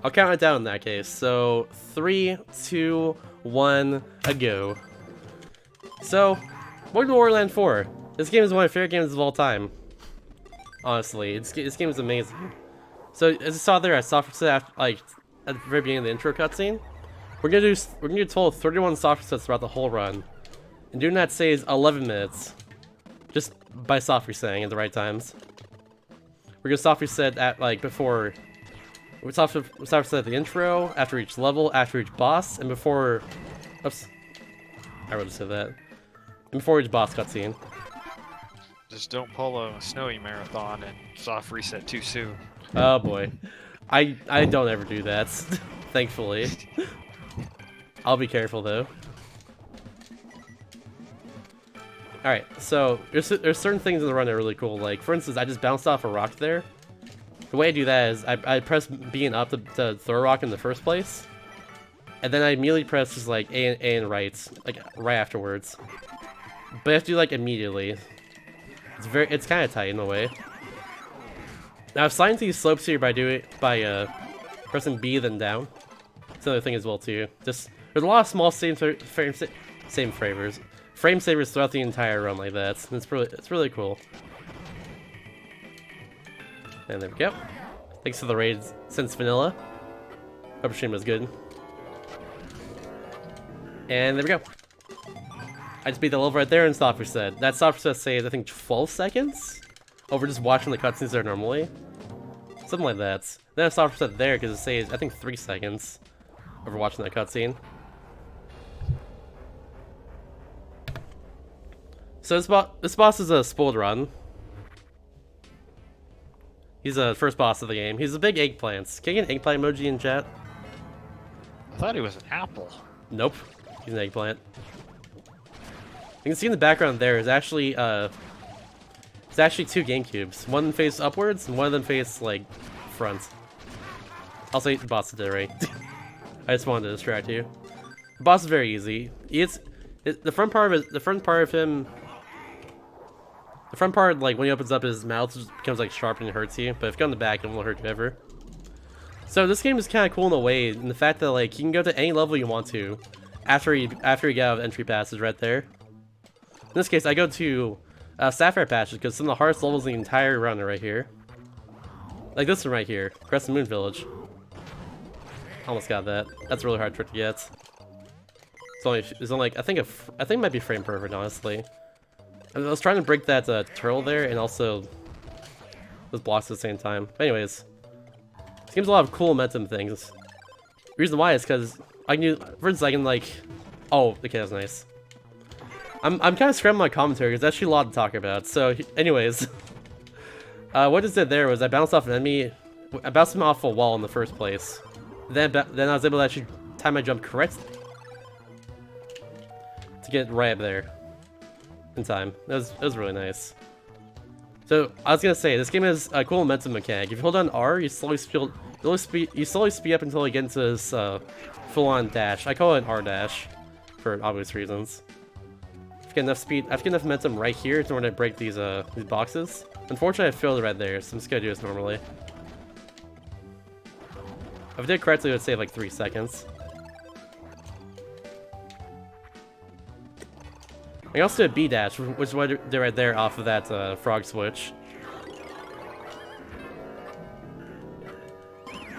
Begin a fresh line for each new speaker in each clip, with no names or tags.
I'll count it down in that case. So 3, 2, 1, a go. So, Welcome to Warland 4. This game is one of my favorite games of all time. Honestly, this game is amazing. So as you saw there, I software set like at the very beginning of the intro cutscene. We're gonna do a total of 31 software sets throughout the whole run, and doing that saves 11 minutes, just by software setting at the right times. We're gonna software set at like before. We software set at the intro, after each level, after each boss, and before. Oops, I would have said that. And before each boss cutscene.
Just don't pull a snowy marathon and soft reset too soon.
Oh boy, I don't ever do that. Thankfully, I'll be careful though. All right, so there's certain things in the run that are really cool. Like for instance, I just bounced off a rock there. The way I do that is I press B and up to throw a rock in the first place, and then I immediately press just like A and right, like right afterwards. But I have to do like immediately. It's kind of tight in a way. Now I've sliding these slopes here by pressing B then down. It's another thing as well too. Just there's a lot of small frame savers throughout the entire run like that. It's really cool. And there we go. Thanks for the raid since vanilla. Hope stream was good. And there we go. I just beat the level right there in software set. That software set saves I think 12 seconds over just watching the cutscenes there normally. Something like that. Then a software set there because it saves I think 3 seconds over watching that cutscene. So this boss is a spoiled run. He's the first boss of the game. He's a big eggplant. Can you get an eggplant emoji in chat?
I thought he was an apple.
Nope. He's an eggplant. You can see in the background there is actually it's actually 2 GameCubes. One of them face upwards and one of them face like front. I'll say the boss did it right. I just wanted to distract you. The boss is very easy. The front part like when he opens up his mouth just becomes like sharp and it hurts you, but if you go on the back it won't hurt you ever. So this game is kind of cool in a way, in the fact that like you can go to any level you want to after you get out of entry passes right there. In this case, I go to Sapphire Patches because some of the hardest levels in the entire run are right here. Like this one right here, Crescent Moon Village. Almost got that. That's a really hard trick to get. It's only like I think it might be frame perfect, honestly. I was trying to break that turtle there and also those blocks at the same time. But anyways, this game's a lot of cool momentum things. The reason why is because I can for instance, I can like, oh, okay, that's nice. I'm kind of scrambling my commentary because there's actually a lot to talk about. So, anyways, what I did there was I bounced off an enemy. I bounced him off a wall in the first place. Then I was able to actually time my jump correctly to get right up there in time. It was really nice. So I was gonna say this game has a cool momentum mechanic. If you hold on R, you slowly speed up until you get into this full-on dash. I call it an R dash for obvious reasons. If I get enough momentum right here in order to break these boxes. Unfortunately, I failed right there, so I'm just gonna do this normally. If I did correctly, it would save like 3 seconds. I can also do a B dash, which is what I did right there off of that frog switch.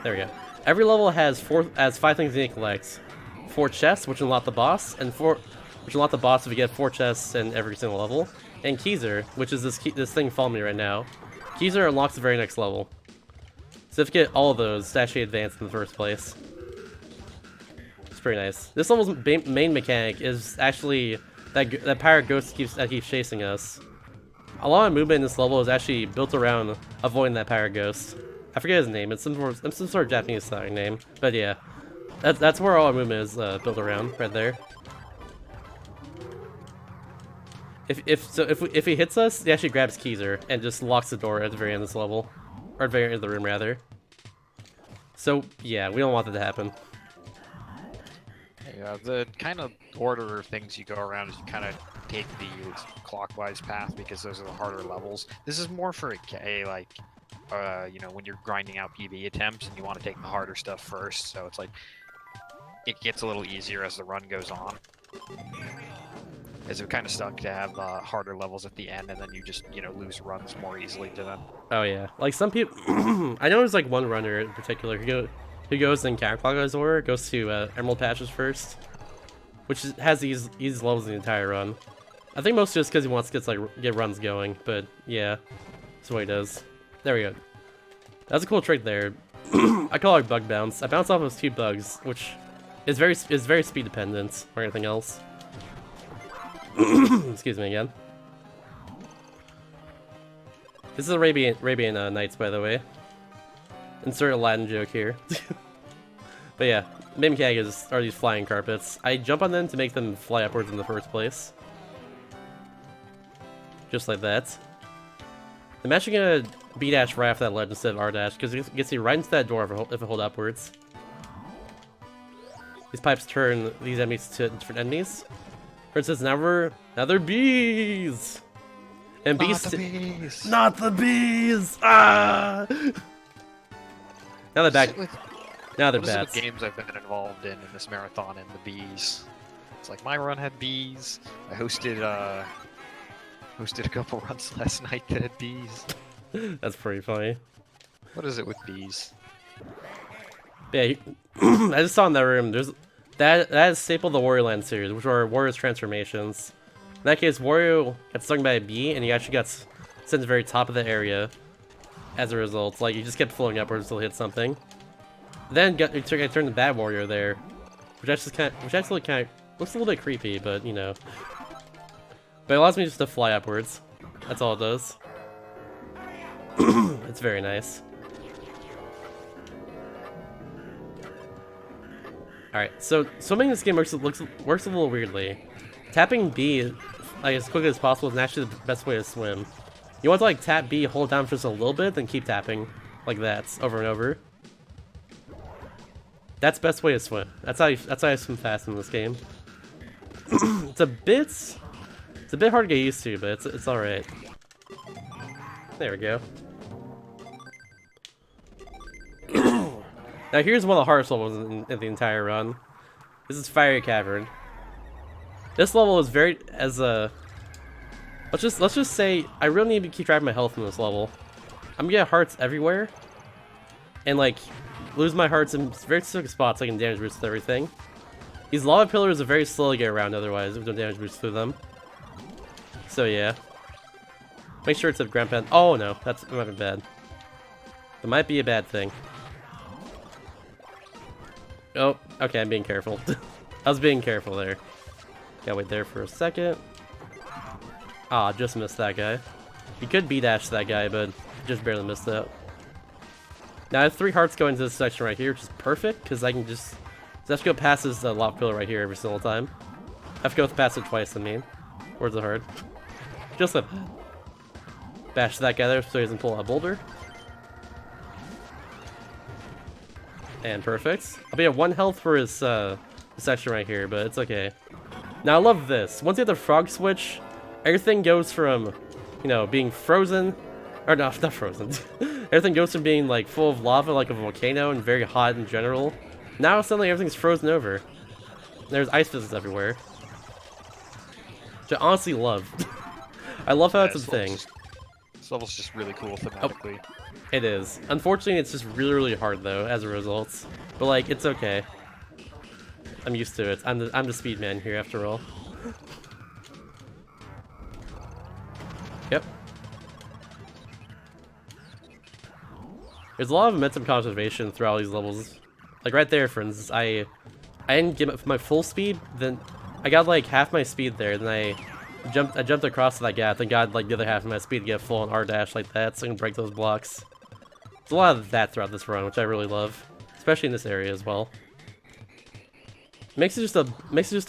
There we go. Every level has 5 things you need to collect. 4 chests, which unlock the boss, and 4. Which unlock the boss if you get 4 chests in every single level, and Keyser, which is this thing following me right now. Keyser unlocks the very next level. So if you get all of those, to actually advance in the first place. It's pretty nice. This level's main mechanic is actually that pirate ghost that keeps chasing us. A lot of movement in this level is actually built around avoiding that pirate ghost. I forget his name. It's some sort of Japanese sounding name, but yeah, that's where all our movement is built around right there. If he hits us, he actually grabs Keyser and just locks the door at the very end of this level. Or at the very end of the room, rather. So, yeah, we don't want that to happen.
Yeah, the kind of order of things you go around is you kind of take the clockwise path because those are the harder levels. This is more for a like you know, when you're grinding out PB attempts and you want to take the harder stuff first. So it's like it gets a little easier as the run goes on. As it kind of stuck to have harder levels at the end, and then you just, you know, lose runs more easily to them.
Oh yeah, like some people, I know there's like one runner in particular who goes in counterclockwise order, goes to Emerald Patches first, which has these levels in the entire run. I think mostly just because he wants to get runs going, but yeah, that's what he does. There we go. That's a cool trick there. I call it bug bounce. I bounce off those 2 bugs, which is very speed dependent or anything else. Excuse me again. This is Arabian Nights, by the way. Insert a Latin joke here. But yeah, main mechanic are these flying carpets. I jump on them to make them fly upwards in the first place. Just like that. I'm actually gonna B-dash right after that ledge instead of R-dash, because it gets you right into that door if I hold upwards. These pipes turn these enemies to different enemies. For instance, now they're bees! And bees...
Not the bees!
Not the bees! Ah! Now they're back. Now they're bats.
What games I've been involved in this marathon and the bees. It's like my run had bees. I hosted a couple runs last night that had bees.
That's pretty funny.
What is it with bees?
Yeah, I just saw in that room, there's that is staple of the Wario Land series, which are Wario's transformations. In that case, Wario got stung by a bee, and he actually got sent to the very top of the area as a result. Like, he just kept floating upwards until he hit something. Then I turned the bad Wario there, which actually kind of looks a little bit creepy, but you know. But it allows me just to fly upwards. That's all it does. It's very nice. Alright, so swimming in this game works a little weirdly. Tapping B like as quickly as possible is actually the best way to swim. You want to like tap B, hold down for just a little bit, then keep tapping like that over and over. That's the best way to swim. That's how I swim fast in this game. It's a bit hard to get used to, but it's all right. There we go. Now here's one of the hardest levels in the entire run. This is Fiery Cavern. This level is let's just say I really need to keep track of my health in this level. I'm gonna get hearts everywhere, and like lose my hearts in very specific spots. I can damage boost with everything. These lava pillars are very slow to get around otherwise if we don't damage boost through them. So yeah, make sure it's a ground pen. Oh no, that might be bad. That might be a bad thing. Oh, okay, I'm being careful. I was being careful there. Gotta wait there for a second. Ah, just missed that guy. You could B-dash that guy, but just barely missed that. Now I have 3 hearts going into this section right here, which is perfect, because I can just have to go past this lava pillar right here every single time. I have to go past it twice, I mean. Words are hard. Just like bash that guy there so he doesn't pull out a boulder. And perfect. I'll be at 1 health for his section right here, but it's okay. Now I love this. Once you have the frog switch, everything goes from, you know, being frozen, or no, not frozen. Everything goes from being like full of lava like a volcano and very hot in general. Now suddenly everything's frozen over. There's ice physics everywhere. Which I honestly love. I love how it's a thing.
This level's just really cool thematically.
Oh, it is. Unfortunately, it's just really, really hard though as a result. But like, it's okay. I'm used to it. I'm the speed man here after all. Yep. There's a lot of momentum conservation throughout these levels. Like right there, for instance, I didn't get my full speed. Then I got like half my speed there. Then I jumped across that gap. Then got like the other half of my speed to get full on R dash like that, so I can break those blocks. There's a lot of that throughout this run, which I really love, especially in this area as well. Makes it just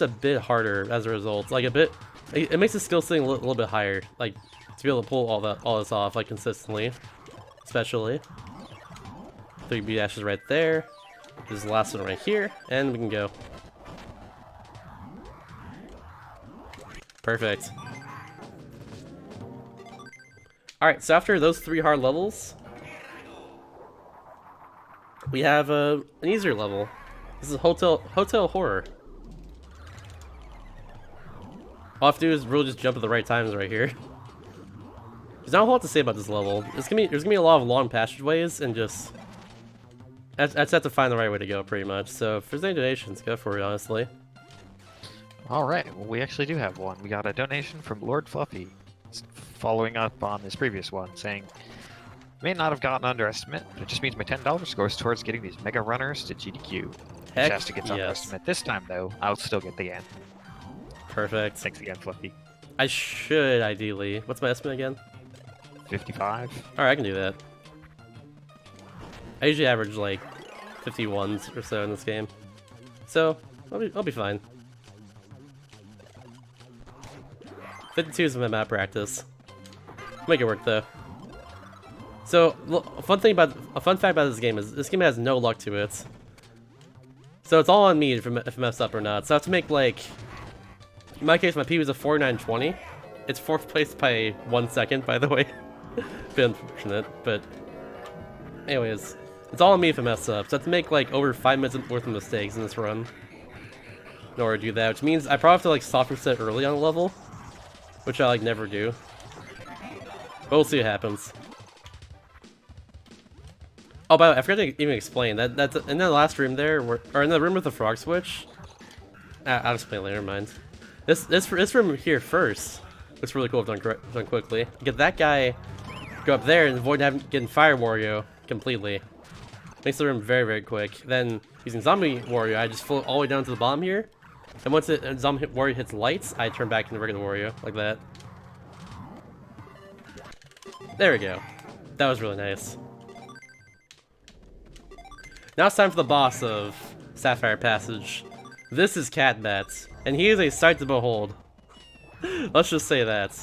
a bit harder as a result. Like a bit, it makes the skill ceiling a little bit higher. Like to be able to pull all this off like consistently, especially. 3 B dashes right there. This is the last one right here, and we can go. Perfect. Alright, so after those 3 hard levels, we have an easier level. This is Hotel Horror. All I have to do is really just jump at the right times right here. There's not a whole lot to say about this level. There's gonna be a lot of long passageways and just I just have to find the right way to go pretty much. So if there's any donations, go for it, honestly.
Alright, well we actually do have one. We got a donation from Lord Fluffy, following up on his previous one, saying, "May not have gotten an underestimate, but it just means my $10 goes towards getting these mega runners to GDQ.
Heck
Chasta gets underestimate this time though, I'll still get the end."
Perfect.
Thanks again, Fluffy.
I should, ideally. What's my estimate again?
55.
Alright, I can do that. I usually average like 51s or so in this game. So, I'll be fine. 52 is my map practice. Make it work though. So, a fun fact about this game is this game has no luck to it. So it's all on me if I mess up or not. So I have to make like, in my case, my PB is a 49.20. It's 4th place by 1 second, by the way. Bit unfortunate, but anyways, it's all on me if I mess up. So I have to make like over 5 minutes worth of mistakes in this run in order to do that, which means I probably have to like soft reset early on a level, which I like never do. But we'll see what happens. Oh, by the way, I forgot to even explain that's in the last room there, or in the room with the frog switch. I'll explain later. Mind. This room here first looks really cool if done quickly. Get that guy, go up there and avoid getting Fire Wario completely. Makes the room very, very quick. Then using Zombie Wario, I just float all the way down to the bottom here. And once Zombie Wario hits lights, I turn back into regular Wario like that. There we go. That was really nice. Now it's time for the boss of Sapphire Passage. This is Catbat, and he is a sight to behold. Let's just say that.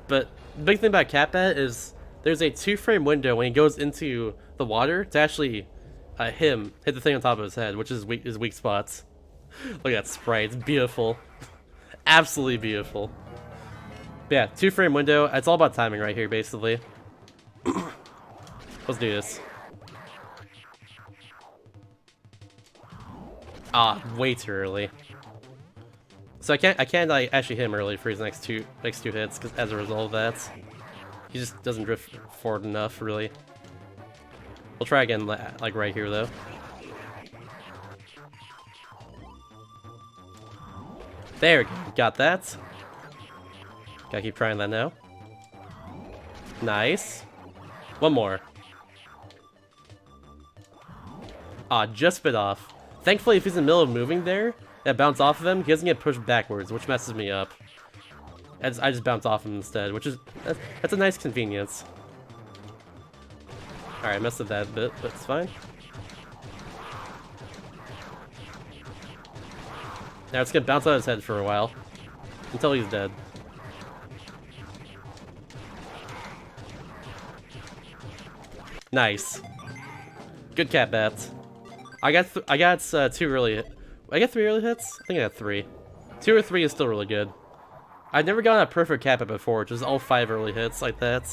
But the big thing about Catbat is there's a 2-frame window when he goes into the water to actually hit the thing on top of his head, which is his weak spots. Look at that sprite, it's beautiful. Absolutely beautiful. But yeah, 2-frame window, it's all about timing right here, basically. Let's do this. Ah, way too early. So I can't like actually hit him early for his next two hits, because as a result of that, he just doesn't drift forward enough, really. We'll try again, like right here though. There we go, got that. Gotta keep trying that now. Nice. One more. Ah, just bit off. Thankfully, if he's in the middle of moving there, that bounce off of him, he doesn't get pushed backwards, which messes me up. I just bounce off him instead, which is that's a nice convenience. All right, I messed up that bit, but it's fine. Now it's gonna bounce on his head for a while until he's dead. Nice. Good cat bats. I got 2 early. I got 3 early hits. I think I got 3. 2 or 3 is still really good. I've never gotten a perfect cat bat before, just all 5 early hits like that.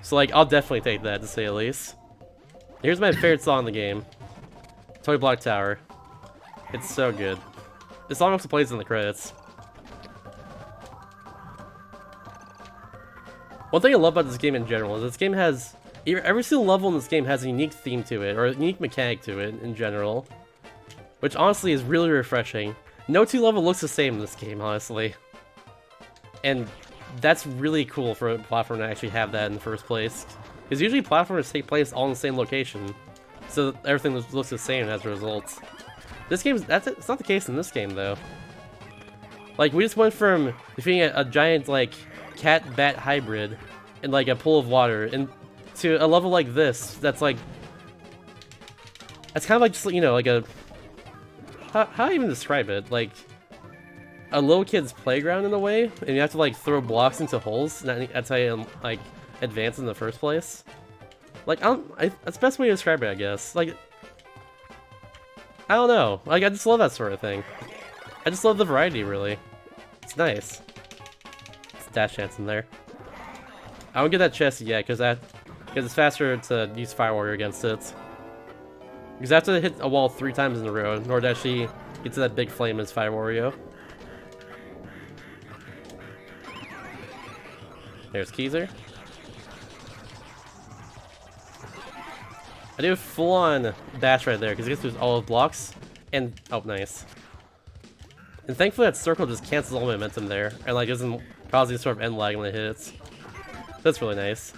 So like, I'll definitely take that to say the least. Here's my favorite song in the game. Toy Block Tower. It's so good. This song also plays in the credits. One thing I love about this game in general is this game has... Every single level in this game has a unique theme to it, or a unique mechanic to it in general. Which honestly is really refreshing. No 2 level looks the same in this game, honestly. And that's really cool for a platform to actually have that in the first place. Because usually platformers take place all in the same location. So everything looks the same as a result. This game, it's not the case in this game though. Like, we just went from defeating a giant, like, cat-bat hybrid in, like, a pool of water, and to a level like this, that's like... It's kind of like, just, you know, like a... How do I even describe it? Like, a little kid's playground in a way, and you have to, like, throw blocks into holes, and that's how you, like, advance in the first place. Like, that's the best way to describe it, I guess. Like... I don't know. Like, I just love that sort of thing. I just love the variety, really. It's nice. It's dash chance in there. I don't get that chest yet, because Because it's faster to use Fire Warrior against it. Because I have to hit a wall 3 times in a row in order to actually get to that big flame as Fire Wario. There's Keezer. I do a full-on dash right there because it gets through all the blocks. And, oh, nice. And thankfully that circle just cancels all momentum there. And like doesn't cause any sort of end lag when it hits. That's really nice.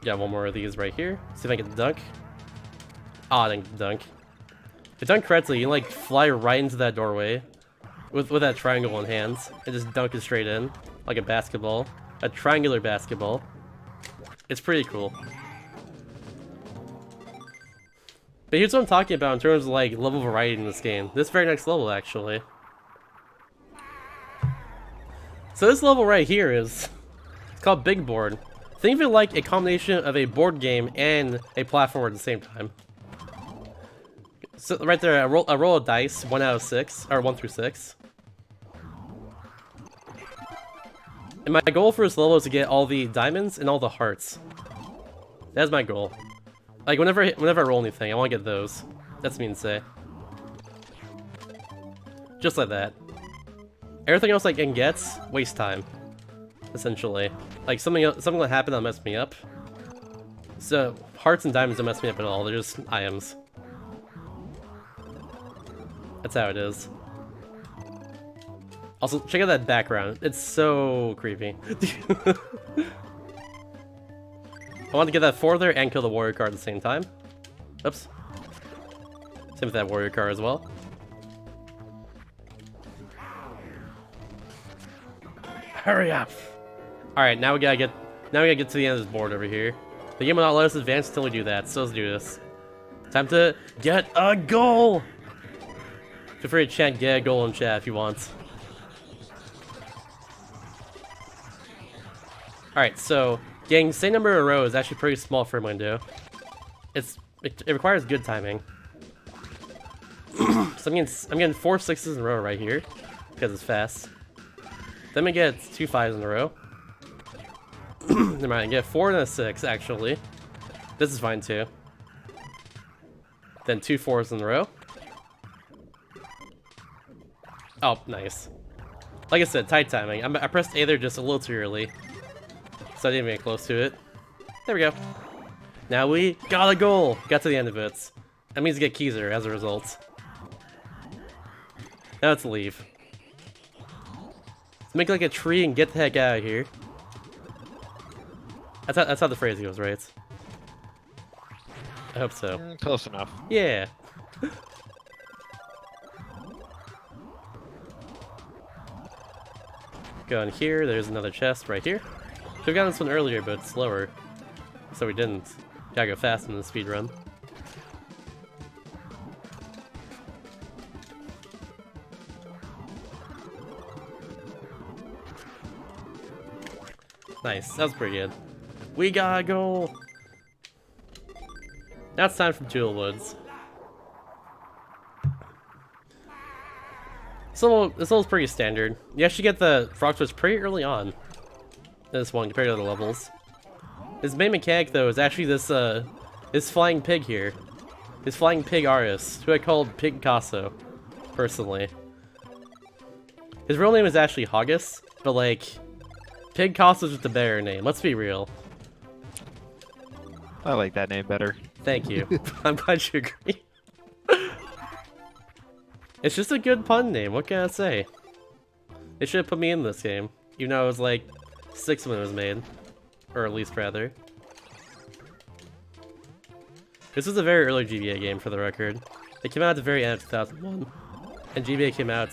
Got one more of these right here. See if I can get the dunk. Ah, I didn't dunk. If done correctly, you can like fly right into that doorway with that triangle in hands and just dunk it straight in like a basketball, a triangular basketball. It's pretty cool. But here's what I'm talking about in terms of like level variety in this game. This very next level actually. So this level right here it's called Big Board. Think of it like a combination of a board game and a platformer at the same time. So right there, a roll of dice, 1 out of 6, or 1 through 6. And my goal for this level is to get all the diamonds and all the hearts. That's my goal. Like whenever I roll anything, I want to get those. That's mean to say. Just like that. Everything else I can get, waste time. Essentially. Like something will happen that'll mess me up. So hearts and diamonds don't mess me up at all, they're just items. That's how it is. Also, check out that background. It's so creepy. I want to get that 4 there and kill the warrior card at the same time. Oops. Same with that warrior card as well. Hurry up! Alright, now we gotta get to the end of this board over here. The game will not let us advance until we do that, so let's do this. Time to get a goal! Feel free to chant get a goal in chat if you want. Alright, so getting same number in a row is actually pretty small for a window. It requires good timing. So I'm getting 4 6s in a row right here because it's fast. Then we get 2 5s in a row. Never mind, I get 4 and a 6 actually. This is fine too. Then 2 4s in a row. Oh, nice. Like I said, tight timing. I pressed A there just a little too early. So I didn't even get close to it. There we go. Now we got a goal! Got to the end of it. That means to get Keezer as a result. Now let's leave. Let's make like a tree and get the heck out of here. That's how the phrase goes, right? I hope so.
Close enough.
Yeah. Go in here, there's another chest right here. Should've gotten this one earlier, but it's slower. So we didn't. Gotta go fast in the speed run. Nice, that was pretty good. We got a goal! Now it's time for Jewel Woods. This level's pretty standard. You actually get the frog switch pretty early on. This one compared to other levels. His main mechanic though is actually this flying pig here. His flying pig artist, who I called Pig Casso, personally. His real name is actually Hoggus, but like, Pig Casso's just a better name, let's be real.
I like that name better.
Thank you. I'm glad you agree. It's just a good pun name, what can I say? They should have put me in this game, even though it was like 6 when it was made. Or at least rather. This was a very early GBA game for the record. It came out at the very end of 2001. And GBA came out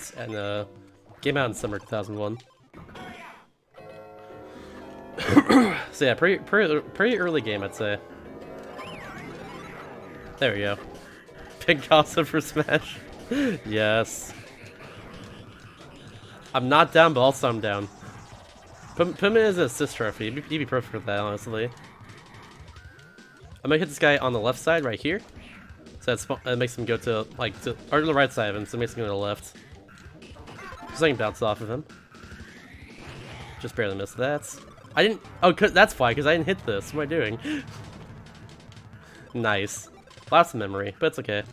in summer 2001. So yeah, pretty early game I'd say. There we go. Pig gossip for Smash. Yes. I'm not down, but also I'm down. Put him in as an assist trophy. He'd be perfect for that, honestly. I'm gonna hit this guy on the left side right here. So that makes him go to, like, or to the right side of him, so it makes him go to the left. So I can bounce off of him. Just barely missed that. I didn't. Oh, that's why, because I didn't hit this. What am I doing? Nice. Lots of memory, but it's okay.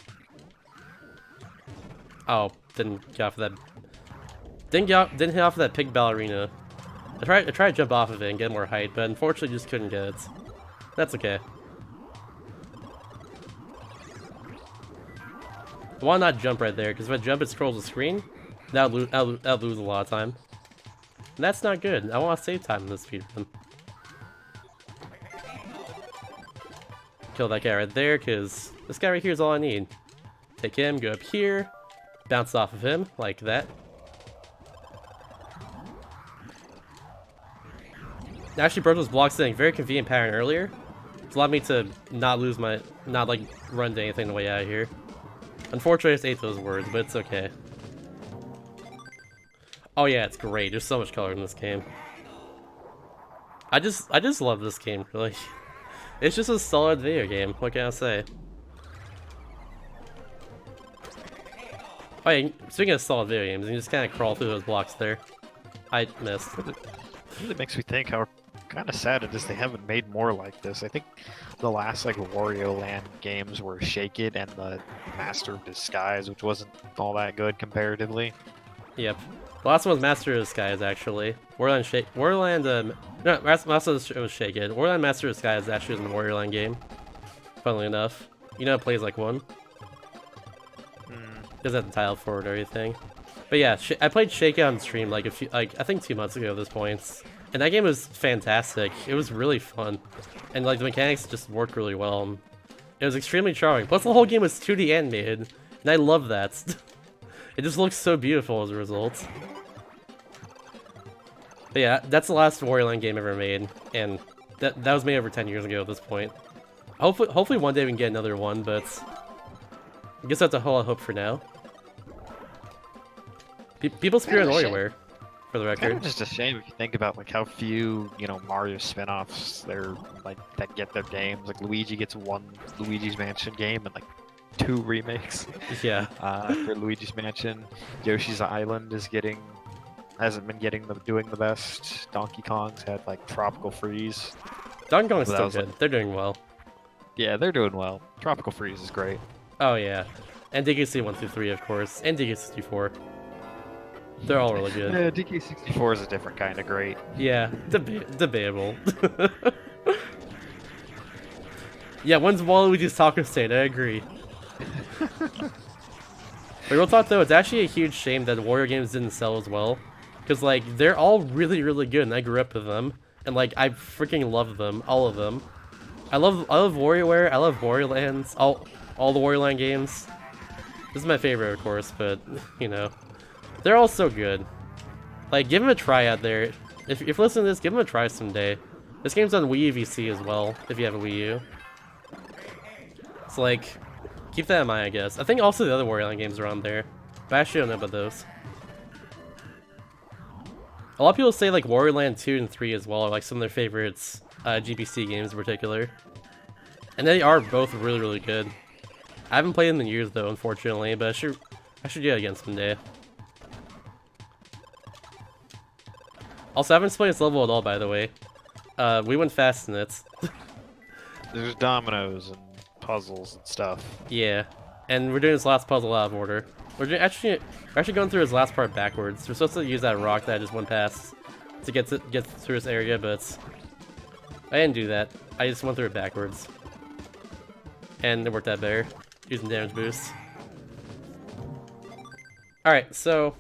Oh, didn't get off of that. Didn't hit off of that pig ballerina. I tried to jump off of it and get more height, but unfortunately just couldn't get it. That's okay. I want to not jump right there, because if I jump, it scrolls the screen. That'll lose a lot of time. And that's not good. I want to save time in this speedrun. Kill that guy right there, because this guy right here is all I need. Take him, go up here, bounce off of him, like that. I actually broke those blocks in a very convenient pattern earlier. It's allowed me to not lose my, not like run to anything the way out of here. Unfortunately, I just ate those words, but it's okay. Oh yeah, it's great. There's so much color in this game. I just love this game, really. It's just a solid video game. What can I say? Oh yeah, speaking of solid video games, you just kind of crawl through those blocks there. I missed.
It really makes me think how kind of sad it is they haven't made more like this. I think the last like Wario Land games were Shake It and the Master of Disguise, which wasn't all that good comparatively.
Yep. The last one was Master of Disguise, actually. No, Master of was Shake It. Wario Land Master of Disguise actually was in the Wario Land game. Funnily enough. You know it plays like one. Doesn't have the title for it or anything. But yeah, I played Shake It on stream like I think 2 months ago at this point. And that game was fantastic. It was really fun. And like the mechanics just worked really well. It was extremely charming. Plus the whole game was 2D animated. And I love that. It just looks so beautiful as a result. But yeah, that's the last Wario Land game ever made. And that was made over 10 years ago at this point. Hopefully one day we can get another one, but I guess that's a whole lot of hope for now. People spear WarioWare, for the record.
Kind of just a shame if you think about like how few, you know, Mario spin-offs there like that get their games. Like Luigi gets one Luigi's Mansion game and like 2 remakes.
Yeah.
For Luigi's Mansion, Yoshi's Island hasn't been doing the best. Donkey Kong's had like Tropical Freeze.
Donkey Kong is still good. They're doing well.
Yeah, they're doing well. Tropical Freeze is great.
Oh yeah, and DKC 1 through 3 of course, and DK64. They're all really good.
Yeah, DK64 is a different kind of great.
Yeah, debatable. Yeah, when's Waluigi's Taco Stand? I agree. But real talk though, it's actually a huge shame that Wario games didn't sell as well. Because like, they're all really, really good and I grew up with them. And like, I freaking love them, all of them. I love WarioWare, I love Wario Lands, all the Wario Land games. This is my favorite of course, but you know. They're all so good. Like, give them a try out there. If you're listening to this, give them a try someday. This game's on Wii U VC as well, if you have a Wii U. It's like, keep that in mind, I guess. I think also the other Wario Land games are on there, but I actually don't know about those. A lot of people say like Wario Land 2 and 3 as well are like some of their favorites, GBC games in particular. And they are both really, really good. I haven't played them in years though, unfortunately, but I should do it again someday. Also, I haven't played this level at all, by the way. We went fast in it.
There's dominoes and puzzles and stuff.
Yeah, and we're doing this last puzzle out of order. We're actually going through his last part backwards. We're supposed to use that rock that I just went past to get through this area, but I didn't do that. I just went through it backwards, and it worked out better using damage boosts. All right, so.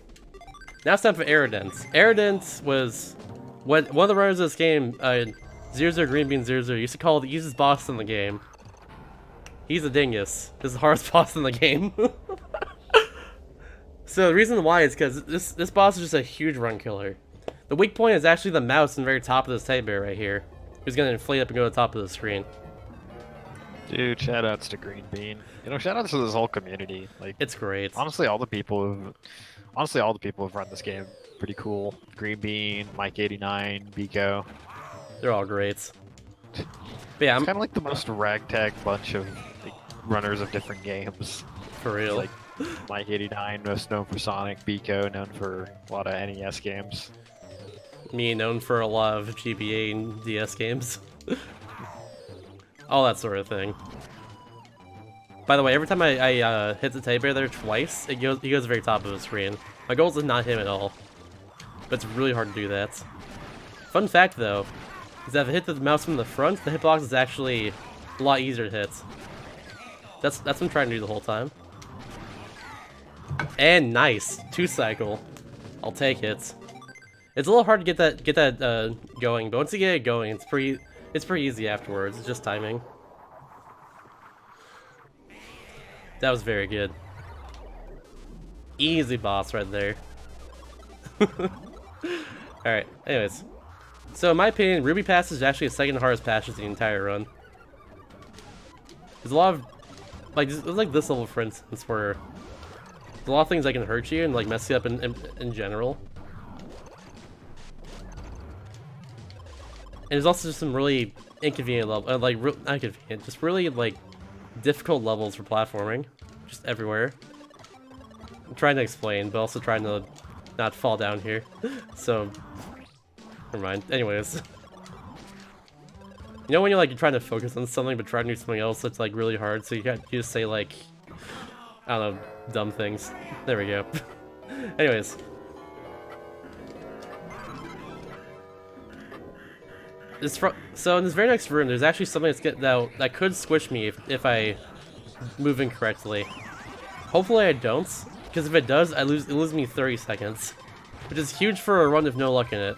Now it's time for Aerodent. Aerodent was what one of the runners of this game, 00 Green Bean 00, used to call the easiest boss in the game. He's a dingus. This is the hardest boss in the game. So the reason why is because this boss is just a huge run killer. The weak point is actually the mouse in the very top of this teddy bear right here, who's gonna inflate up and go to the top of the screen.
Dude, shoutouts to Green Bean. You know, shoutouts to this whole community. Like,
it's great.
Honestly, all the people who've run this game, pretty cool. Green Bean, Mike89, Biko.
They're all great. But yeah,
it's kind of like the most ragtag bunch of like, runners of different games.
For real.
Like Mike89, most known for Sonic, Biko, known for a lot of NES games.
me known for a lot of GBA and DS games. All that sort of thing. By the way, every time I hit the teddy bear there twice, he goes to the very top of the screen. My goal is to not hit him at all, but it's really hard to do that. Fun fact though, is that if I hit the mouse from the front, the hitbox is actually a lot easier to hit. That's what I'm trying to do the whole time. And nice, 2-cycle. I'll take it. It's a little hard to get that going, but once you get it going, it's pretty easy afterwards. It's just timing. That was very good. Easy boss right there. Alright, anyways. So in my opinion, Ruby Pass is actually the second hardest patch of the entire run. There's a lot of like this level for instance where there's a lot of things that can hurt you and like mess you up in general. And there's also just some really inconvenient level, not inconvenient, just really like difficult levels for platforming, just everywhere. I'm trying to explain, but also trying to not fall down here. So, never mind. Anyways, you know when you're trying to focus on something but trying to do something else that's like really hard, so you just say like, I don't know, dumb things. There we go. Anyways. So in this very next room, there's actually something that could squish me if I move incorrectly. Hopefully I don't, because if it does, it loses me 30 seconds, which is huge for a run with no luck in it.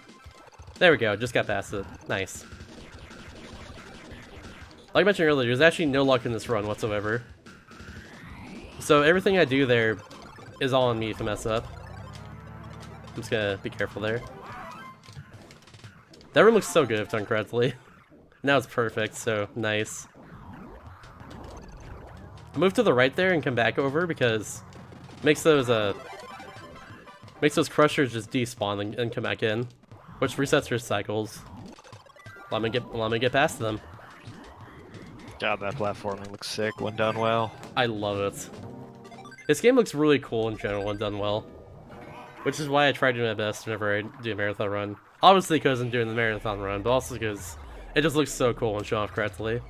There we go, just got past it. Nice. Like I mentioned earlier, there's actually no luck in this run whatsoever. So everything I do there is all on me if I mess up. I'm just gonna be careful there. That room looks so good if done correctly. Now it's perfect, so nice. Move to the right there and come back over because it makes those crushers just despawn and come back in, which resets your cycles. Let me get past them.
God, that platforming looks sick when done well.
I love it. This game looks really cool in general when done well, which is why I try to do my best whenever I do a marathon run. Obviously because I'm doing the marathon run, but also because it just looks so cool when shown off correctly.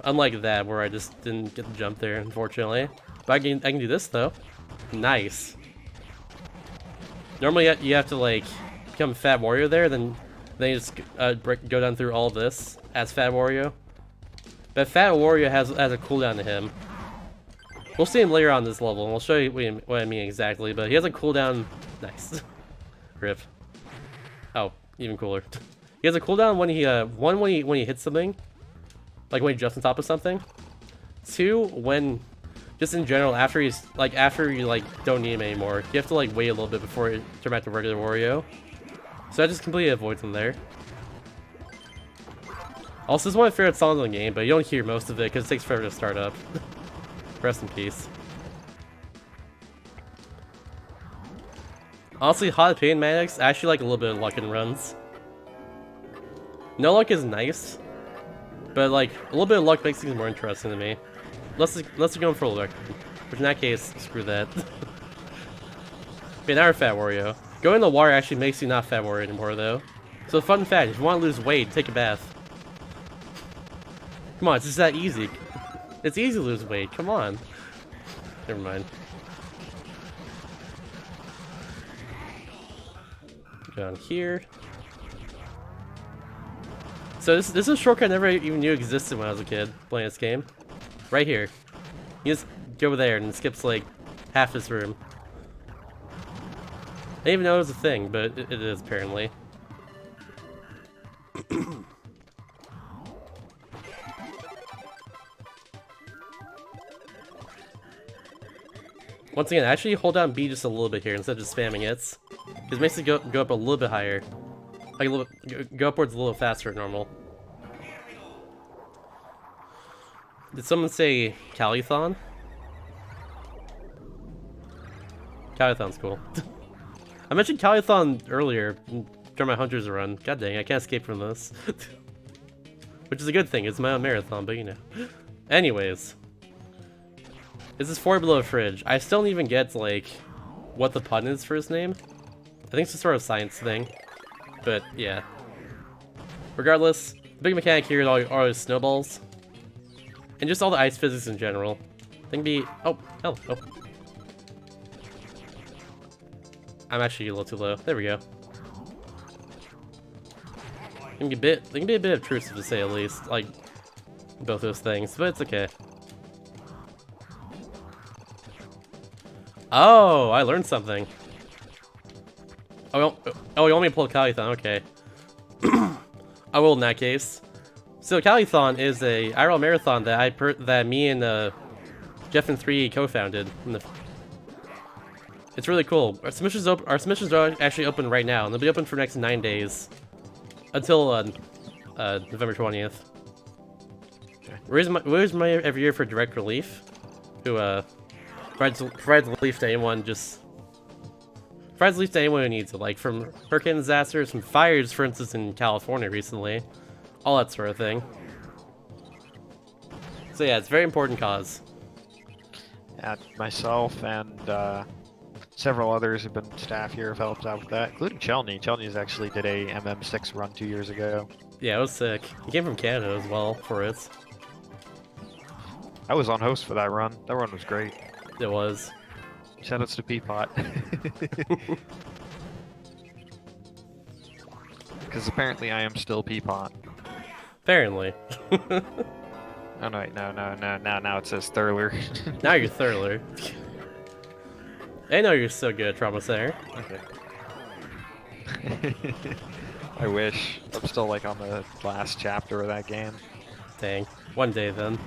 Unlike that, where I just didn't get the jump there, unfortunately. But I can do this, though. Nice. Normally you have to, like, become Fat Wario there, then you just go down through all of this as Fat Wario. But Fat Wario has a cooldown to him. We'll see him later on this level, and we'll show you what I mean exactly, but he has a cooldown. Nice. Rip. Oh, even cooler. He has a cooldown when he hits something, like when he jumps on top of something. 2, when just in general after you don't need him anymore, you have to like wait a little bit before you turn back to regular Wario. So I just completely avoid him there. Also, this is one of my favorite songs in the game, but you don't hear most of it because it takes forever to start up. Rest in peace. Honestly, hot pain mechanics, I actually like a little bit of luck in runs. No luck is nice, but like a little bit of luck makes things more interesting to me. Unless you're going for luck, which in that case, screw that. Okay, now we're Fat Wario. Going in the water actually makes you not Fat Wario anymore, though. So fun fact: if you want to lose weight, take a bath. Come on, it's just that easy. It's easy to lose weight, come on. Never mind. Go down here. So this is a shortcut I never even knew existed when I was a kid playing this game. Right here. You just go there and it skips like half this room. I didn't even know it was a thing, but it is apparently. Once again, actually hold down B just a little bit here instead of just spamming it. Because it makes it go up a little bit higher. Like a little go upwards a little faster than normal. Did someone say Calithon? Calithon's cool. I mentioned Calithon earlier during my Hunters run. God dang, I can't escape from this. Which is a good thing, it's my own marathon, but you know. Anyways. This is 4 below fridge. I still don't even get, like, what the pun is for his name. I think it's a sort of science thing. But, yeah. Regardless, the big mechanic here is all his snowballs. And just all the ice physics in general. They can be... Oh, hell. Oh. I'm actually a little too low. There we go. They can be a bit obtrusive to say at least, like both those things, but it's okay. Oh, I learned something. Oh, you want me to pull Calithon? Okay. I will in that case. So Calithon is a IRL marathon that me and Jeff and 3 co-founded. It's really cool. Our submissions are actually open right now, and they'll be open for the next 9 days. Until November 20th. Where's my every year for direct relief? Who provides relief to anyone who needs it, like from hurricane disasters, from fires, for instance, in California recently, all that sort of thing. So yeah, it's a very important cause.
Yeah, myself and several others have been staff here have helped out with that, including Chelney. Chelney's actually did a MM6 run 2 years ago.
Yeah, it was sick. He came from Canada as well for it.
I was on host for that run. That run was great.
It was.
Shoutouts to Peapot. Because apparently I am still Peapot.
Apparently.
Oh no, now it says Thurler.
Now you're Thurler. I know you're so good at Trauma Center.
Okay. I wish. I'm still like on the last chapter of that game.
Dang. One day then.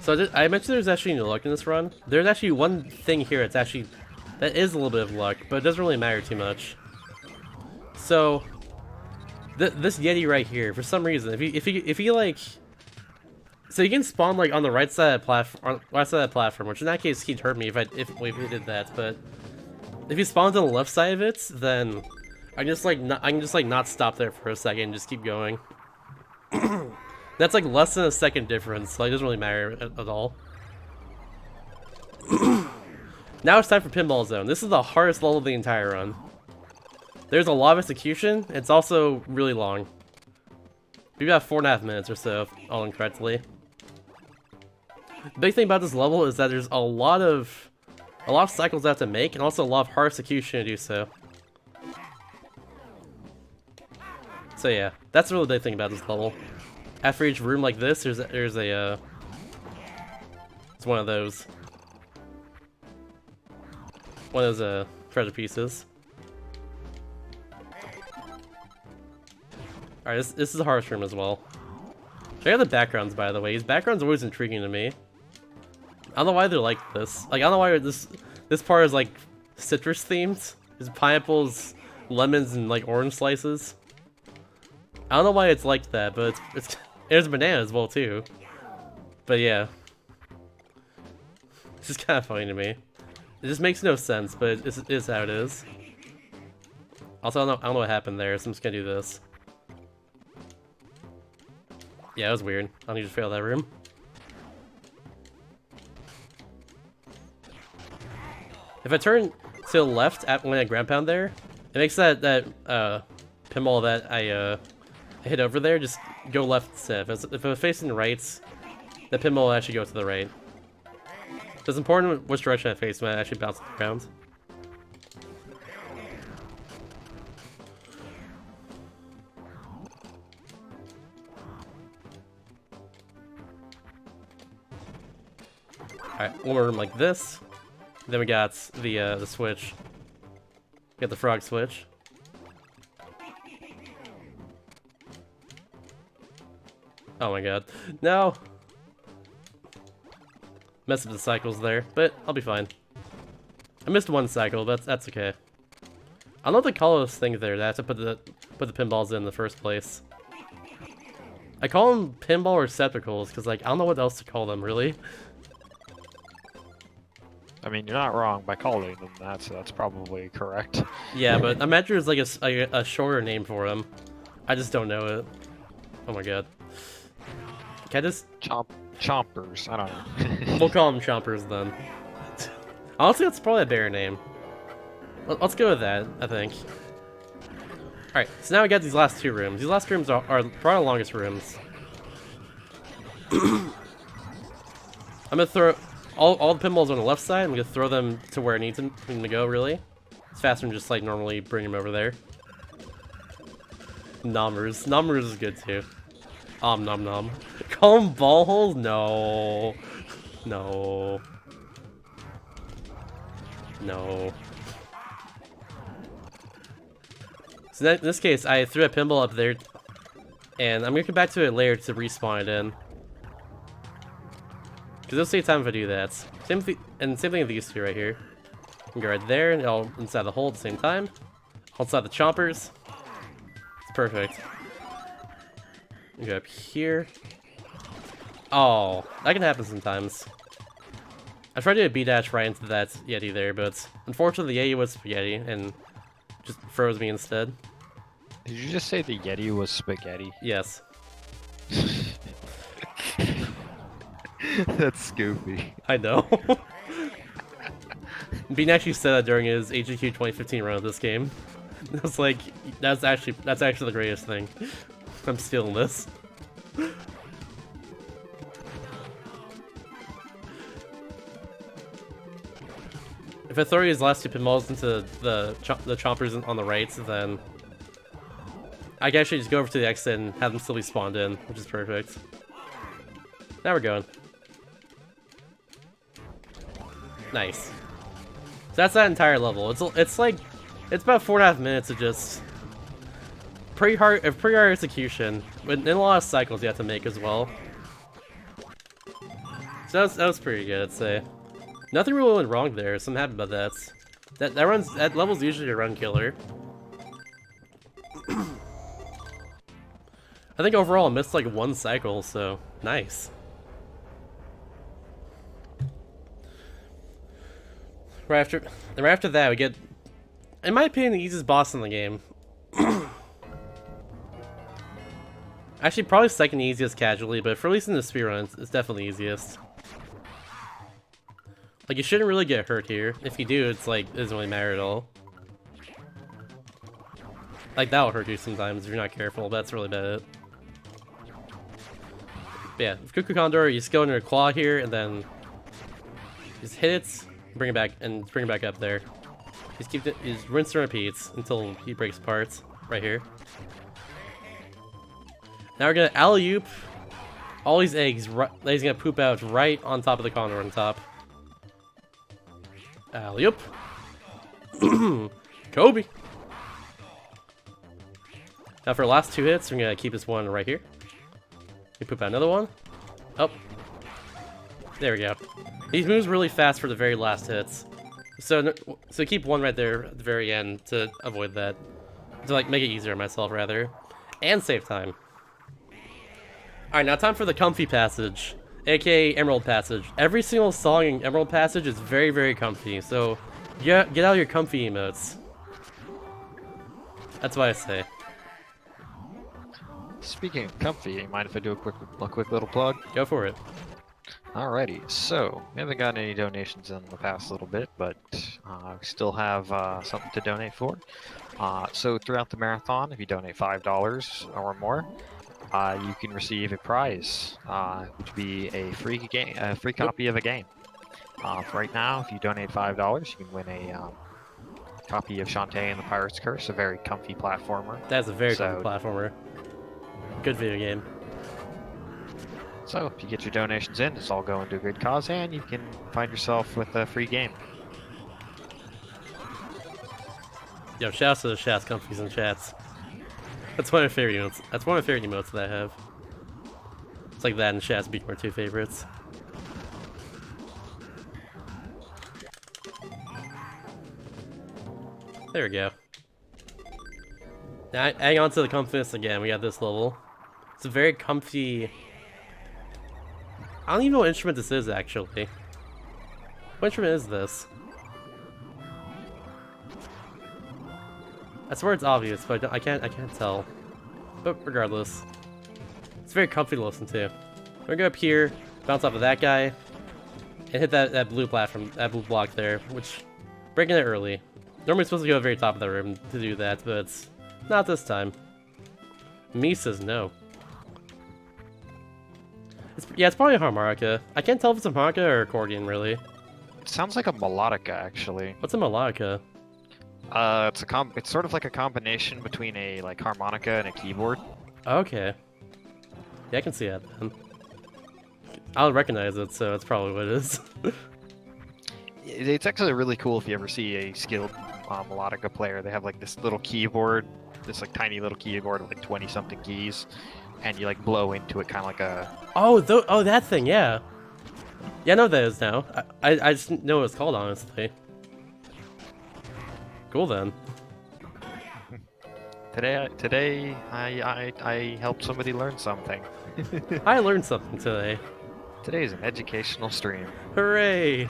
So I mentioned there's actually no luck in this run. There's actually one thing here that is a little bit of luck, but it doesn't really matter too much. So this Yeti right here, for some reason, if he like, so you can spawn like on the right side of the platform, which in that case he'd hurt me if we did that. But if he spawns on the left side of it, then I can just not stop there for a second and just keep going. That's like less than a second difference, so it doesn't really matter at all. Now it's time for Pinball Zone. This is the hardest level of the entire run. There's a lot of execution. It's also really long. We got 4.5 minutes or so, all incorrectly. The big thing about this level is that there's a lot of cycles I have to make, and also a lot of hard execution to do so. So yeah, that's really the big thing about this level. After each room like this, it's one of those treasure pieces. Alright, this is the hardest room as well. Check out the backgrounds, by the way. These backgrounds are always intriguing to me. I don't know why they're like this. Like, I don't know why this part is like citrus themed. There's pineapples, lemons, and like orange slices. I don't know why it's like that, but there's a banana as well too. But yeah, it's just kind of funny to me. It just makes no sense, but it is how it is. Also, I don't know what happened there, so I'm just gonna do this. Yeah, it was weird. I don't need to fail that room. If I turn to the left when I ground pound there, it makes that pinball that I hit over there just go left instead. If I'm facing right, the pinball will actually go to the right. So it's important which direction I face when I actually bounce the ground. Alright, one more room like this. Then we got the switch. We got the frog switch. Oh my god. No! Messed up the cycles there, but I'll be fine. I missed one cycle, but that's okay. I don't know what to call those things there that I have to put the pinballs in the first place. I call them pinball receptacles because like I don't know what else to call them really.
I mean, you're not wrong by calling them that, so that's probably correct.
Yeah, but I imagine there's like a shorter name for them. I just don't know it. Oh my god. Can I just
Chomp. Chompers. I don't know.
We'll call them Chompers then. Honestly, that's probably a better name. Let's go with that, I think. Alright, so now we got these last two rooms. These last rooms are probably the longest rooms. I'm gonna throw all the pinballs on the left side. I'm gonna throw them to where I need them to go, really. It's faster than just like normally bring them over there. Nommers. Nommers is good too. Nom nom. Call them ball holes? No. No. No. So in this case, I threw a pinball up there, and I'm gonna come back to it later to respawn it in. Because it'll save time if I do that. Same thing with these two right here. I can go right there, and all inside the hole at the same time. Outside the chompers. It's perfect. Go up here. Oh, that can happen sometimes. I tried to do a B-dash right into that Yeti there, but unfortunately the Yeti was spaghetti and just froze me instead.
Did you just say the Yeti was spaghetti?
Yes.
That's goofy.
I know. Bean actually said that during his HQ 2015 run of this game. I was like, that's actually the greatest thing. I'm stealing this. If I throw these last two pinballs into the chompers on the right, then I can actually just go over to the exit and have them still be spawned in, which is perfect. Now we're going. Nice. So that's that entire level. It's like it's about 4.5 minutes of just pretty hard execution, but in a lot of cycles you have to make as well. So that was pretty good, I'd say. Nothing really went wrong there, so I'm happy about that. That level's usually a run killer. I think overall I missed like one cycle, so nice. Right after that, we get, in my opinion, the easiest boss in the game. Actually, probably second easiest casually, but for at least in the speedrun, it's definitely easiest. Like, you shouldn't really get hurt here. If you do, it's like, it doesn't really matter at all. Like, that'll hurt you sometimes if you're not careful, but that's really about it. But yeah, with Cuckoo Condor, you just go into a claw here, and then just hit it, bring it back up there. Just rinse and repeats until he breaks apart, right here. Now we're gonna alley-oop all these eggs that he's gonna poop out right on top of the condor on top. Alley-oop. Kobe. Now for the last two hits, we're gonna keep this one right here. We poop out another one. Oh. There we go. These moves really fast for the very last hits. So keep one right there at the very end to avoid that. To like make it easier on myself rather. And save time. Alright, now time for the comfy passage, aka Emerald Passage. Every single song in Emerald Passage is very, very comfy, so get out your comfy emotes. That's what I say.
Speaking of comfy, you mind if I do a quick little plug?
Go for it.
Alrighty, so we haven't gotten any donations in the past little bit, but we still have something to donate for. So throughout the marathon, if you donate $5 or more, you can receive a prize, which would be a free copy of a game. For right now, if you donate $5, you can win a copy of Shantae and the Pirate's Curse, a very comfy platformer.
That's a very comfy platformer. Good video game.
So if you get your donations in, it's all going to a good cause, and you can find yourself with a free game.
Yo, shouts to the Shats Comfies and chats. That's one of my favorite emotes. That's one of my favorite emotes that I have. It's like that and Shats Beat my two favorites. There we go. Now, adding on to the comfiness again, we got this level. It's a very comfy... I don't even know what instrument this is, actually. What instrument is this? I swear it's obvious, but I can't tell. But regardless, it's very comfy to listen to. We're gonna go up here. Bounce off of that guy. And hit that blue platform, that blue block there, which... Breaking it early. Normally supposed to go to the very top of the room to do that, but it's not this time. Me says no. Yeah, it's probably a harmonica. I can't tell if it's a harmonica or accordion, really.
It sounds like a melodica, actually.
What's a melodica?
It's sort of like a combination between a like harmonica and a keyboard.
Okay. Yeah, I can see that then. I'll recognize it, so that's probably what it is.
It's actually really cool if you ever see a skilled melodica player. They have like this little keyboard, this like tiny little keyboard with like 20-something keys, and you like blow into it kind of like a...
Oh, that thing, yeah. Yeah, I know what that is now. I just didn't know what it's called, honestly. Cool then.
Today I helped somebody learn something.
I learned something today.
Today is an educational stream.
Hooray!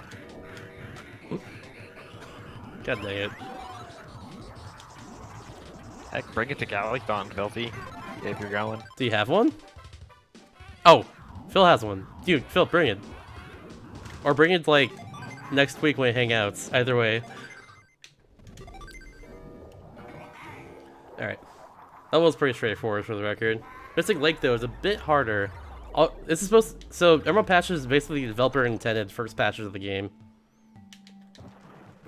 God dang it.
Heck, bring it to Gallython, Filthy, if you're going.
Do you have one? Oh, Phil has one. Dude, Phil, bring it. Or bring it, like, next week when we hang out. Either way. Alright. That was pretty straightforward for the record. Mystic Lake, though, is a bit harder. This is supposed to, so Emerald Patches is basically the developer intended first patches of the game.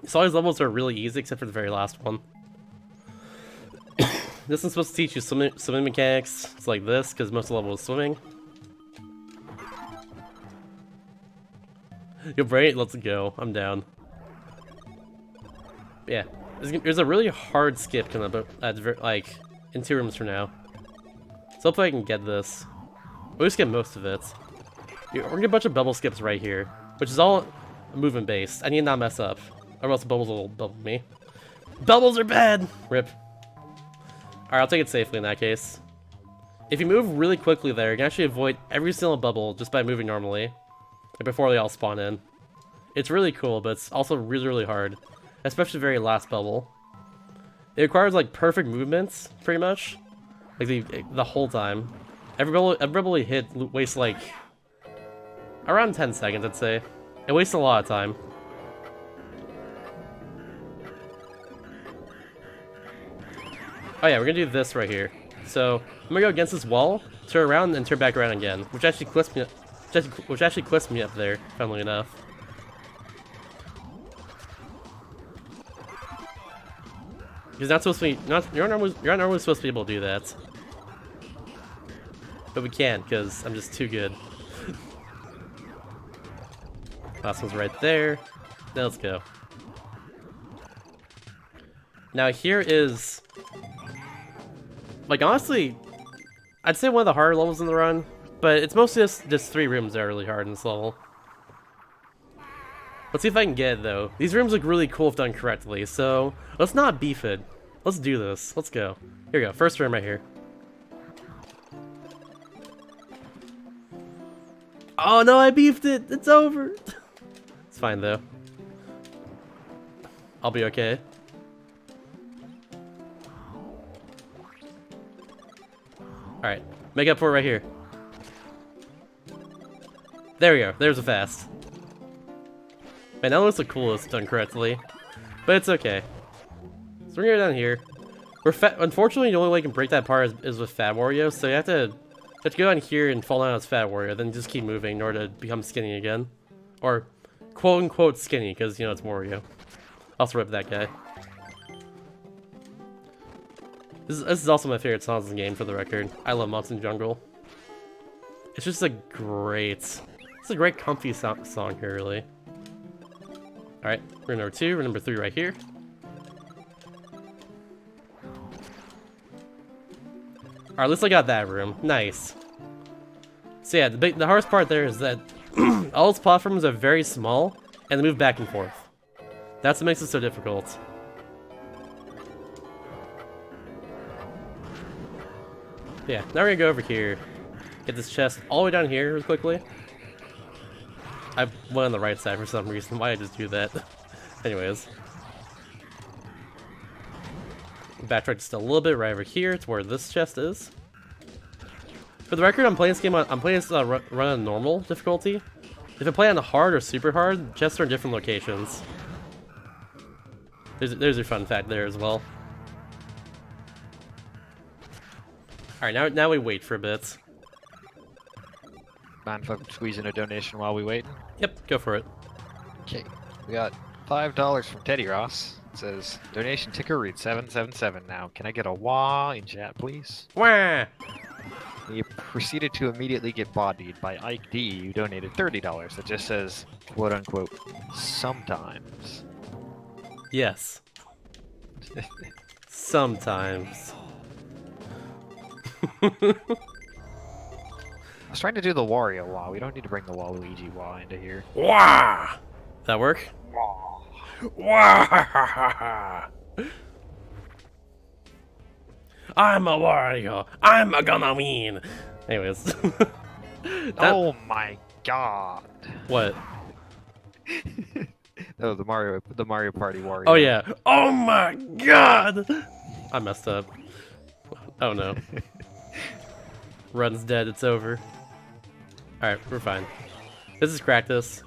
So all these levels are really easy except for the very last one. This one's supposed to teach you swimming mechanics. It's like this, because most of the level is swimming. Yo, Brain, let's go. I'm down. Yeah. There's a really hard skip coming up at, like, in 2 rooms from now. So hopefully I can get this. We'll just get most of it. We're gonna get a bunch of bubble skips right here, which is all movement based. I need to not mess up, or else the bubbles will bubble me. Bubbles are bad! Rip. Alright, I'll take it safely in that case. If you move really quickly there, you can actually avoid every single bubble just by moving normally. And before they all spawn in. It's really cool, but it's also really, really hard. Especially the very last bubble. It requires, like, perfect movements, pretty much. Like, the whole time. Every bubble you hit wastes, like, around 10 seconds, I'd say. It wastes a lot of time. Oh yeah, we're gonna do this right here. So, I'm gonna go against this wall, turn around, and turn back around again. Which actually clips me up there, funnily enough. You're not supposed to be, you're not normally supposed to be able to do that. But we can't, because I'm just too good. Last one's right there. Now let's go. Now here is... Like, honestly, I'd say one of the harder levels in the run, but it's mostly just 3 rooms that are really hard in this level. Let's see if I can get it, though. These rooms look really cool if done correctly, so let's not beef it. Let's do this. Let's go. Here we go. First room right here. Oh no, I beefed it! It's over! It's fine, though. I'll be okay. Alright, make up for it right here. There we go, there's a fast. Man, that looks the coolest done correctly. But it's okay. So we're gonna go down here. Unfortunately, the only way you can break that part is with Fat Wario, so you have to go down here and fall down as Fat Wario, then just keep moving in order to become skinny again. Or, quote-unquote skinny, because, you know, it's Wario. Also rip that guy. This is also my favorite songs in the game, for the record. I love Mountain Jungle. It's just a great comfy song here, really. Alright, room number 2, room number 3 right here. Alright, at least I got that room. Nice. So yeah, the hardest part there is that all those platforms are very small, and they move back and forth. That's what makes it so difficult. Yeah, now we're gonna go over here. Get this chest all the way down here really quickly. I went on the right side for some reason. Why did I just do that? Anyways. Backtrack just a little bit right over here to where this chest is. For the record, I'm playing this game on run on normal difficulty. If I play on the hard or super hard, chests are in different locations. There's a fun fact there as well. All right, now we wait for a bit.
Mind if I squeeze in a donation while we wait?
Yep, go for it.
Okay, we got $5 from Teddy Ross. It says, donation ticker reads 777 now. Can I get a wah in chat, please?
Wah!
He proceeded to immediately get bodied by Ike D, who donated $30. That just says, quote unquote, sometimes.
Yes. Sometimes.
I was trying to do the Wario wah. We don't need to bring the Waluigi wah into here.
Wah! That work?
Wah.
Wah! I'm a Wario. I'm a gonna win. Anyways.
Oh my god.
What?
Oh, the Mario Party Wario.
Oh yeah. Oh my god! I messed up. Oh no. Run's dead, it's over. Alright, we're fine. This is practice.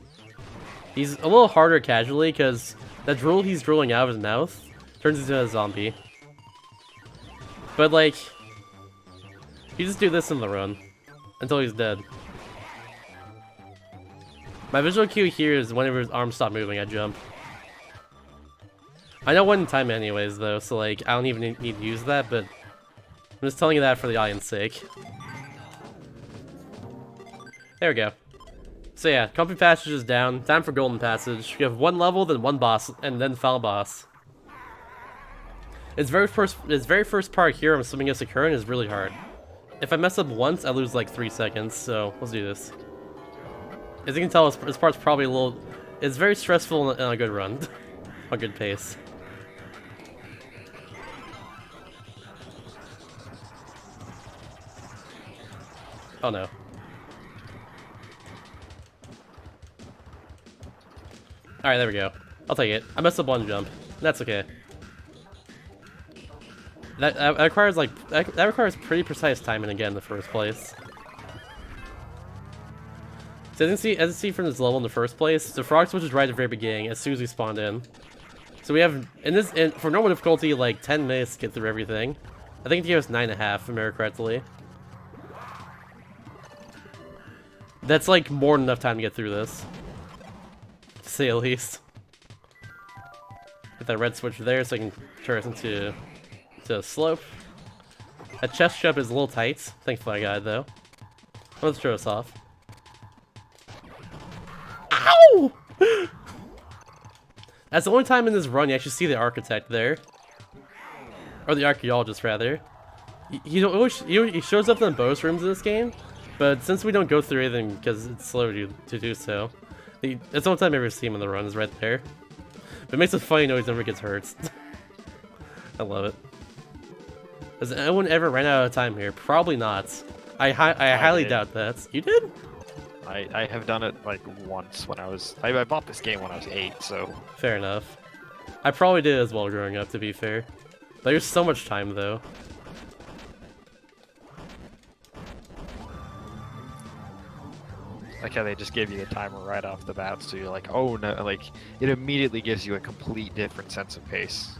He's a little harder casually because that drool he's drooling out of his mouth turns into a zombie. But like, you just do this in the run until he's dead. My visual cue here is whenever his arms stop moving, I jump. I know one time anyways though, so like, I don't even need to use that, but I'm just telling you that for the audience's sake. There we go. So yeah, Comfy Passage is down. Time for Golden Passage. You have one level, then one boss, and then final boss. Its very first part here, I'm assuming it's occurring, is really hard. If I mess up once, I lose like 3 seconds, so let's do this. As you can tell, this part's probably a little... It's very stressful and a good run. A good pace. Oh no. Alright, there we go. I'll take it. I messed up one jump. That's okay. That requires like that requires pretty precise timing again in the first place. So as you see from this level in the first place, the frog switch is right at the very beginning as soon as we spawned in. So we have for normal difficulty like 10 minutes to get through everything. I think it gave us 9.5 if I remember correctly. That's like more than enough time to get through this. To say the least. Get that red switch there so I can turn us into a slope. That chest jump is a little tight. Thankfully I got it though. Let's show us off. Ow! That's the only time in this run you actually see the architect there. Or the archaeologist rather. He shows up in the bonus rooms in this game, but since we don't go through anything because it's slow to do so, that's the only time I ever see him in the run is right there. But it makes a funny noise whenever he gets hurt. I love it. Has anyone ever ran out of time here? Probably not. I highly doubt that. You did?
I have done it like once when I bought this game when I was 8, so...
Fair enough. I probably did as well growing up, to be fair. But there's so much time though.
Like how they just give you the timer right off the bat, so you're like, oh no, like, it immediately gives you a complete different sense of pace.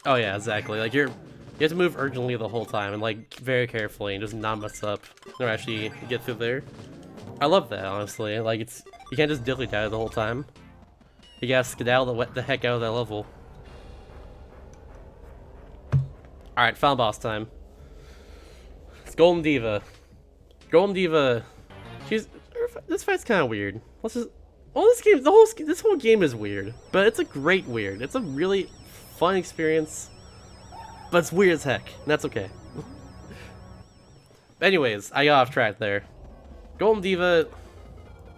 Oh yeah, exactly. Like you have to move urgently the whole time and like very carefully and just not mess up or actually get through there. I love that, honestly. Like you can't just dilly-dally the whole time. You gotta skedaddle the heck out of that level. Alright, final boss time. It's Golden Diva. Golden Diva, this fight's kind of weird. Let's just... Well, this whole game is weird, but it's a great weird. It's a really fun experience, but it's weird as heck, and that's okay. Anyways, I got off track there. Golden Diva,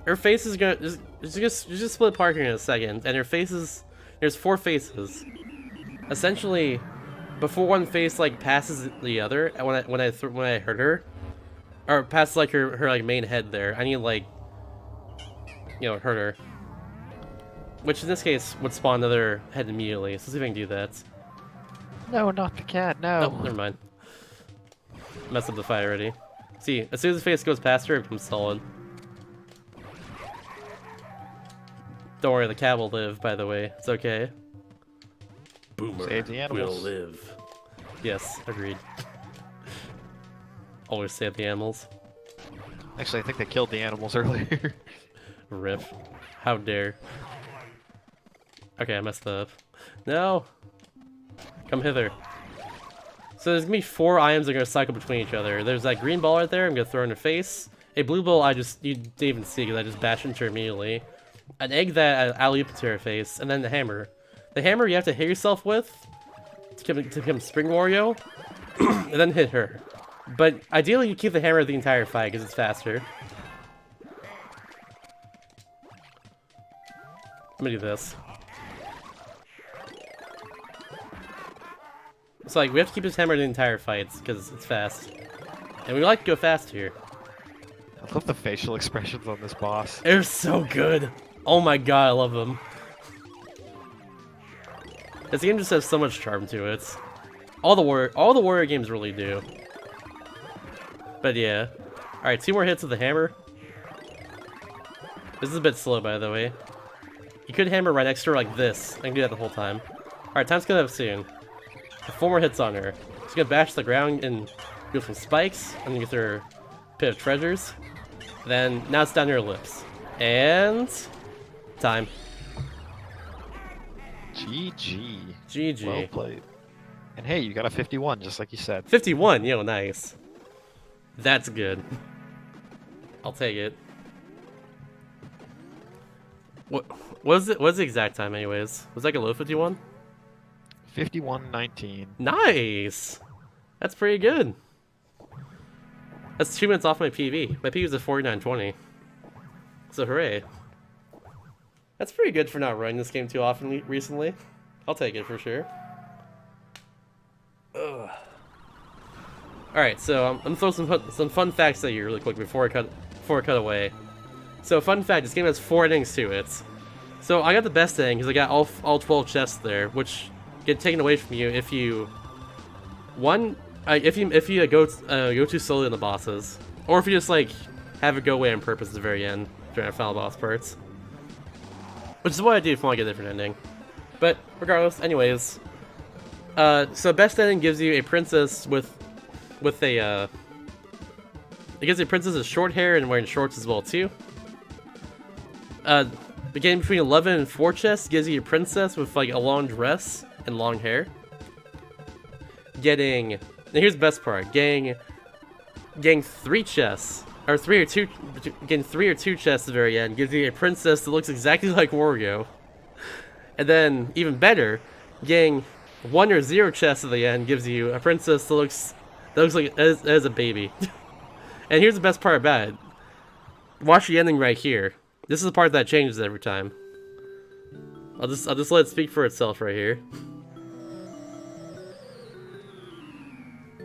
her face is gonna just split apart here in a second, and her face is... There's 4 faces. Essentially, before one face like passes the other, when I hurt her, or past like her like main head there, I need like, you know, hurt her. Which in this case would spawn another head immediately. So let's see if I can do that.
No, not the cat, no.
Oh, never mind. Messed up the fight already. See, as soon as the face goes past her, it becomes solid. Don't worry, the cat will live, by the way. It's okay. Boomer
Save the
will
animals.
live. Yes, agreed. Always save the animals.
Actually, I think they killed the animals earlier.
Rip. How dare. Okay, I messed up. No! Come hither. So there's gonna be 4 items that are gonna cycle between each other. There's that green ball right there, I'm gonna throw in her face. A blue ball you didn't even see because I just bashed into her immediately. An egg that I leap into her face, and then the hammer. The hammer you have to hit yourself with to become Spring Wario, and then hit her. But ideally you keep the hammer the entire fight because it's faster. Let me do this. It's like, we have to keep his hammer the entire fights, because it's fast. And we like to go fast here.
I love the facial expressions on this boss.
They're so good! Oh my god, I love them. This game just has so much charm to it. All the Wario games really do. But yeah. Alright, 2 more hits with the hammer. This is a bit slow, by the way. You could hammer right next to her like this. I can do that the whole time. Alright, time's coming up soon. 4 more hits on her. She's gonna bash the ground and go some spikes, and then get her pit of treasures. Then, now it's down to her lips. And... time.
GG.
GG.
Well played. And hey, you got a 51, just like you said.
51, yo, nice. That's good. I'll take it. What was it? What's the exact time, anyways? Was that like a low 51?
51:19.
Nice. That's pretty good. That's 2 minutes off my PB. My PB was at 49:20. So hooray. That's pretty good for not running this game too often recently. I'll take it for sure. Ugh. Alright, so I'm gonna throw some fun facts at you really quick before I cut away. So fun fact, this game has 4 endings to it. So I got the best ending because I got all 12 chests there, which get taken away from you if you go too slowly on the bosses, or if you just like have it go away on purpose at the very end during our final boss parts. Which is what I do if I want to get a different ending. But regardless, anyways, so best ending gives you a princess with a it gives a princess with short hair and wearing shorts as well too. The game between 11 and 4 chests gives you a princess with like a long dress and long hair. Now here's the best part. Getting 3 chests, or 3 or 2, getting 3 or 2 chests at the very end gives you a princess that looks exactly like Wario. And then, even better, getting 1 or 0 chests at the end gives you a princess that looks like as a baby. And here's the best part about it. Watch the ending right here. This is the part that changes every time. I'll just let it speak for itself right here.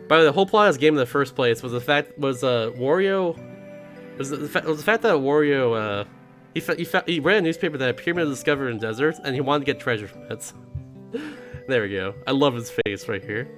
By the way, the whole plot of this game in the first place was the fact that Wario he read a newspaper that a pyramid was discovered in the desert and he wanted to get treasure from it. There we go. I love his face right here.